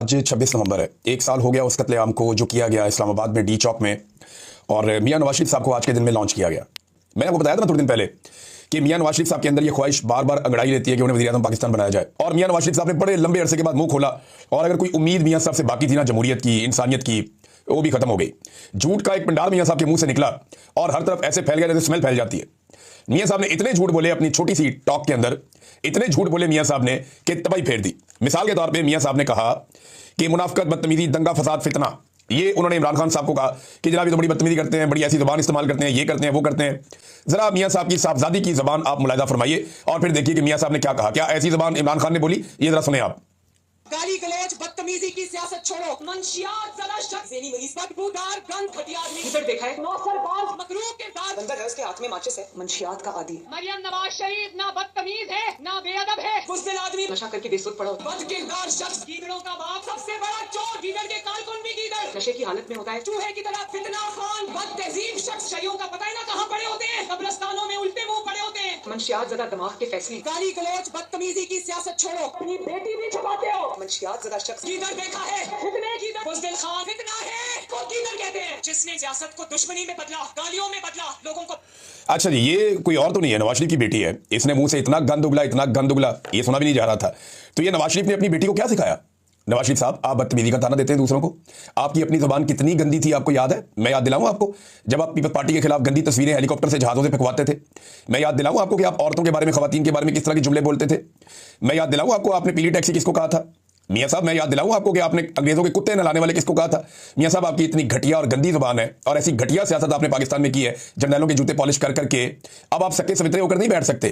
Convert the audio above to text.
आज 26 नवंबर है। एक साल हो गया उस कत्लेआम को जो किया गया इस्लामाबाद में डी चौक में, और मियां नवाज शरीफ साहब को आज के दिन में लॉन्च किया गया। मैंने आपको बताया था ना थोड़े दिन पहले कि मियां नवाज शरीफ साहब के अंदर ये ख्वाहिश बार बार अंगड़ाई रहती है कि उन्हें वज़ीर-ए-आज़म पाकिस्तान बनाया जाए, और मियां नवाज शरीफ साहब ने बड़े लंबे अरसे के बाद मुंह खोला, और अगर कोई उम्मीद मियां साहब से बाकी थी ना जमहूरियत की, इंसानियत की, वो भी खत्म हो गई। झूठ का एक पंडाल मियां साहब के मुंह से निकला और हर तरफ ऐसे फैल गया जैसे स्मेल फैल जाती है। मियां साहब ने इतने झूठ बोले अपनी छोटी सी टॉक के अंदर, इतने झूठ बोले मियां साहब ने कि तबाही फेर दी। मिसाल के तौर पे मियां साहब ने कहा कि मुनाफकत, बदतमीजी, दंगा फसाद, फितना, ये उन्होंने इमरान खान साहब को कहा कि जनाब ये तो बड़ी बदतमीजी करते हैं, बड़ी ऐसी ज़बान इस्तेमाल करते हैं, ये करते हैं, वो करते हैं। जरा मियां साहब की साहबजादी की ज़बान आप मुलाहिजा फरमाइए और फिर देखिए कि मियां साहब ने क्या कहा। क्या ऐसी ज़बान इमरान खान ने बोली? ये जरा सुने आप। गाली गलौज बदतमीजी की सियासत छोड़ो, मंशियात जरा शख्स यानी मरीज बदबूदार गंद घटिया आदमी किधर देखा है? नौसरबाज मकरूह के साथ बंदर है, उसके हाथ में माचिस है, मंशियात का आदी। मरियम नवाज शरीफ ना बदतमीज है ना बेअदब है, बुज़दिल आदमी, नशा करके बेसुध पड़ा, बदकिरदार शख्स, गीदड़ों का बाप, सबसे बड़ा चोर, गीदड़ के कालकुन भी गीदड़, नशे की हालत में होता है, चूहे की तरह, फितना खान, बदतहजीब शख्स, शैयों का पता ही ना कहां पड़े होते हैं, कब्रिस्तानों में उल्टे मुंह पड़े होते हैं, मंशियात ज़्यादा दिमाग के फैसले। गाली गलौज बदतमीजी की सियासत छोड़ो, अपनी बेटी भी छुपाते हो। मंशियात ज़्यादा शख्स किधर देखा है? फितने किधर? बुज़दिल खान फितना है को किधर कहते हैं? जिसने सियासत को दुश्मनी में बदला, गालियों में बदला, लोगों को। अच्छा जी, ये कोई और तो नहीं है, नवाज शरीफ की बेटी है। इसने मुंह से इतना गंद उगला, इतना गंद उगला, ये सुना भी नहीं जा रहा था। तो ये नवाज शरीफ ने अपनी बेटी को क्या सिखाया? नवाज शरीफ साहब, आप बदतमीजी का ताना देते हैं दूसरों को। आपकी अपनी ज़बान कितनी गंदी थी आपको याद है? मैं याद दिलाऊं आपको, जब आप पीपल्स पार्टी के खिलाफ गंदी तस्वीरें हेलीकॉप्टर से, जहाज़ों से फेंकवाते थे। मैं याद दिलाऊं आपको कि आप औरतों के बारे में, खवातीन के बारे में किस तरह के जुमले बोलते थे। मैं याद दिलाऊं आपको आपने पीली टैक्सी किसको कहा था। मियां साहब, मैं याद दिलाऊं आपको कि आपने अंग्रेजों के कुत्ते नहलाने वाले किसको कहा था। मियां साहब, आपकी इतनी घटिया और गंदी ज़बान है और ऐसी घटिया सियासत आपने पाकिस्तान में की है, जर्नैलों के जूते पॉलिश कर करके। अब आप सक्के सवित्रे होकर नहीं बैठ सकते।